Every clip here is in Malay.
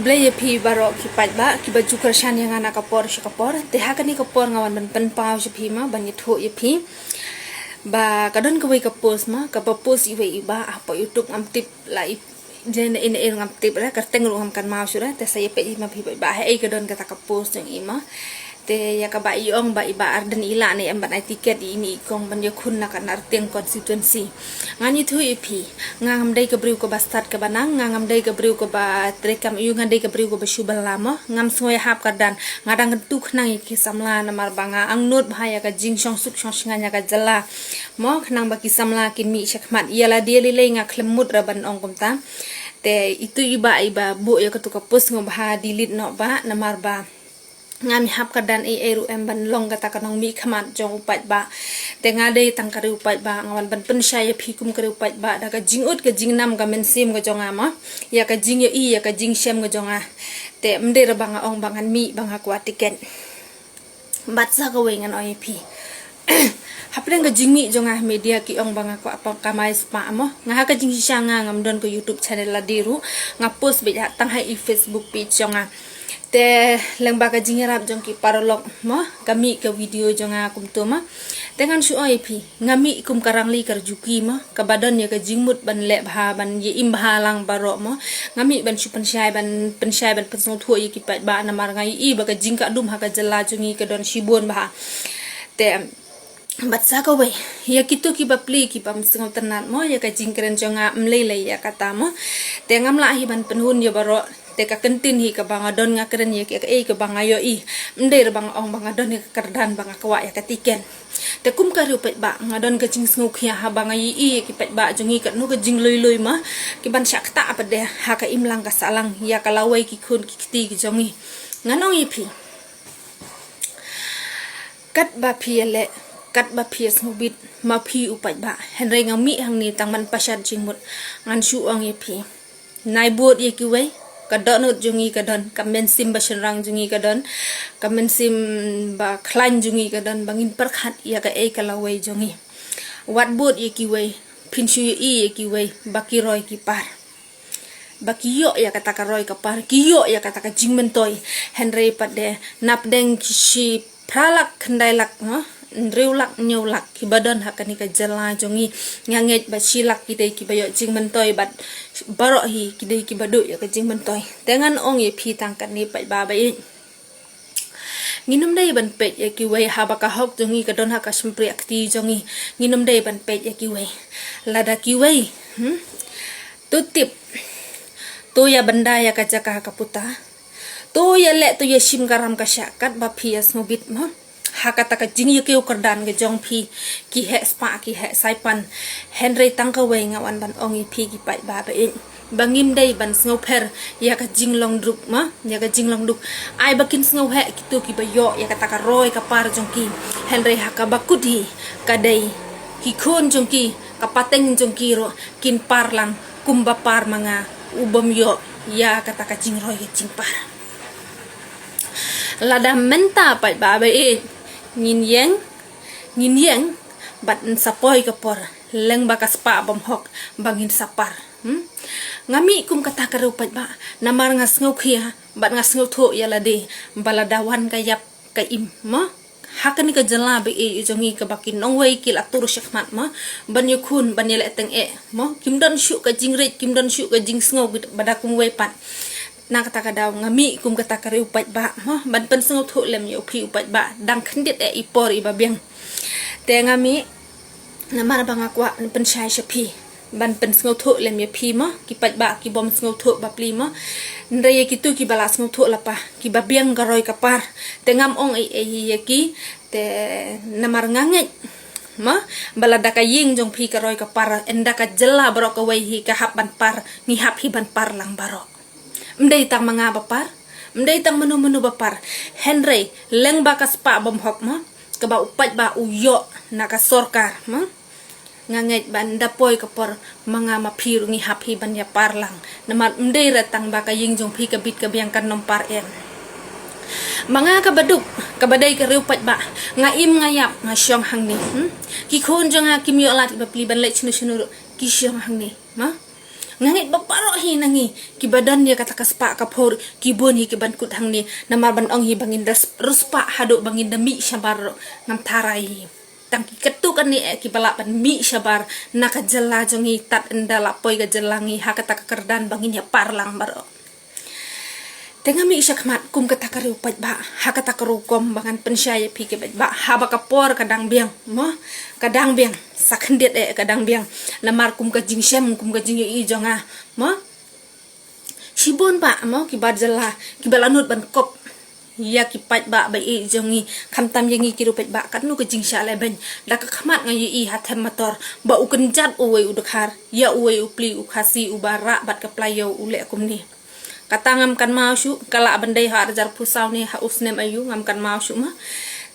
Belai pi barok ki pat ba ki baju kersan yang anak kapor si kapor teh hakan ni kapor ngawan ban pen pau si pi ma ban yitho ye pi ba kadon ka wei kapos ma ka papos i wei ba apa YouTube ngam tip la i jen in ngam tip la ka teng ru ngam kan mau sura teh saya pe ma pi ba hai kadon kata kapos jeng i ma te ya ka ba iong ba iba arden ila ni am ban tiket ini kong ban yakun na kan arteng constituency ngani thu ipi ngam dai ka briu ko bastat ka banang ngam dai ka briu ko ba trekam yu ngam dai ka briu ko ba shubal lama ngam soi hap ka dan ngadang tuk nang ki samla na mar banga ang not bhaya ka jing song suk song nganya ka jala mo khnang ba ki samla kin mi shakmat yala dia le nga khlemut ra ban ong kom ta te itu iba bu ya ka tu ka pus ngobha dilit no ba na mar ba ngami hap kadan eru emban long kata kanong mi khamat jong upat ba te ngade tang kari upat ba ngawan ban pensyaya phikum kari upat ba da ka jingut ka jingnam ka mensim ka jonga ma ya ka jing ya ka jing syam ka jonga te mde ra banga ong bangan mi banga kwa tiket bat sa ka wengan oi pi hapren ka jingmi jonga media ki ong banga kwa apa kamai spa mo nga ka jing syanga ngam don ko YouTube channel la diru nga post be ya tang hai Facebook page jonga te lengba ka jingerap jong ki parolog mo kami ke video jonga kum to ma dengan su oi pi ngami kum karang li kar juki ma ka badan ya ka jingmut ban le bha ban ye im bha lang baro mo ngami ban su pensyai ban pensong tho ye ki pat ba na mar ngai i ba ka jing ka dum ha ka jala jongi ka don sibon ba te bat sa ka we ya kitu ki bapli ki pam sing tenat mo ya ka jing keren jonga mlele ya kata mo te ngam la hi ban penhun ya baro te ka kentin hi ka banga don nga keren ye ka ka banga yo i mder bang ong banga don ka kardan banga kwa ya ka tiken te kum ka ru pet ba nga don ka jing sngu khia ha banga i ki pet ba jongi ka nu ka jing loi ma ki ban syak ta pa de ha ka imlang ka salang ya ka lawai ki khun ki ti ki jongi nganong i phi kat ba phi le kat ba phi snubit ma phi upat ba henre ngami hang ni tang man pasat jingmut ngan su ong i phi nai bot ye ki wei kadon jungi kadon kamen sim bashrang jungi kadon kamen sim ba klan jungi kadon bangin perkhat ya ka kalawai jungi wat bot ye ki wei pinshu ye ki wei baki roy ki par baki yo ya kata ka roy ka par ki yo ya kata ka jingmen toy henry pade nap deng ki pralak khandai lak no reulak nyulak ki badan hakani ka jala jongi nganget ba silak ki dei ki bayo jingmen toy bat baro hi ki dei ki badu ya ka jingmen toy dengan ong ye phi tang kan ni pai ba bai nginum dei ban pet ya ki wei ha ba ka hok jongi ka don ha ka simpri akti jongi nginum dei ban pet ya ki wei lada ki wei tutip to ya benda ya ka jaka ka puta to ya le to ya sim garam ka syakat ba phi as ngobit mo hakata ka jing yuke ukardan ke jong phi ki he spa ki he saipan henry tangka wei ngawan ban ongi phi ki pai ba ba bangim dei ban sngoper ya ka jing long druk ma ya ka jing long duk ai bakin sngo he kitu ki ba yo ya ka taka roy ka par jong ki henry haka bakudi ka dei ki khon jong ki ka pateng jong ki ro kin parlang kumba par manga ubom yo ya ka taka jing roy ke jing par lada menta pai ba ba ngin yang bat sapoi ka por leng bakas pa bom hok bangin sapar ngami kum kata ka rupat ba namar ngas ngau khia bat ngas ngau tho ya lade baladawan ka yap ka im ma hakan ka jala be jongi ka bakin nong wei kil atur syakmat ma ban yakun ban yele teng mo kim don shu ka jing ret kim don shu ka jing ngau badakum wei pat na kata ka daw ngami kum kata ka upat ba mo ban pen sngo tho lem yo phi upat ba dang khandit ipor iba beng te ngami namar banga kwa pen shai shapi ban pen sngo tho lem yo phi mo ki pat ba ki bom sngo tho ba pli mo ndre ki tu ki bala sngo tho la pa ki ba beng ka roy ka par te ngam ong ye ki te namar nganget ma bala da ka ying jong phi ka roy ka par enda ka jela bro ka wei hi ka hap ban par ni hap hi ban par lang baro mdei tang manga bapar mdei tang menu bapar henry leng bakas pa bom hok ma ka ba upat ba uyo na ka sorkar ma nganget ban dapoy ka por manga maphiru ni happy ban ya parlang namat mdei ratang ba ka ying jong phi ka bit ka biang kan nom par manga ka baduk ka badai ka upat ba nga im ngayap nga syong hang ni ki khon jong ha kim yo lat ba pli ban le chnu ki syong hang ni ma ngangit baparo hi nangi ki badan dia kata kaspa kapor ki bon hi ki ban kut hang ni namar ban ong hi bangin ruspa hado bangin demi syabar ngam tarai tang ki ketukan ni ki balak ban mi syabar naka jela jongi tat endala poi ga jelangi ha kata kerdan bangin ya parlang baro tengah mi syakmat kum kata karu pat ba ha kata karu kom bangan pensyaya pi ke ba ha ba kapor kadang biang mo kadang biang sakhendet kadang biang namar kum ka jing syam kum ka jing i jonga mo sibon ba mo ki badjala ki balanut ban kop ya ki pat ba ba i jongi khamtam yangi ki ru pat ba kan nu ka jing sha le ben la ka khamat ngai i hatem motor ba u kenjat uwe udakhar ya uwe upli u khasi ubara bat ka playo ule kum ni kata ngam kan mau syu kala bandai ha arjar pusau ni ha usnem ayu ngam kan mau syu ma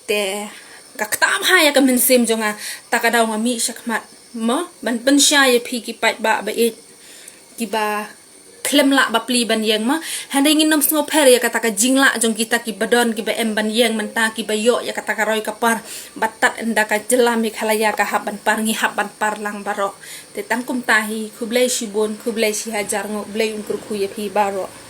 te kaktam ha ya ka mynsiem jonga takadaw ngami syakmat mo ban pensya ya phi ki pat ba ba e ki ba klem la ba pli ban yang ma handai ngin nom sngo pher ya kata ka jingla jong kita ki badon ki ba em ban yang menta ki ba yo ya kata ka roi kapar batat enda ka jelam mi khalaya ka haban par ngi haban par lang baro te tangkum tahi khublai sibon khublai si hajar ngo blai un kur khu ya phi baro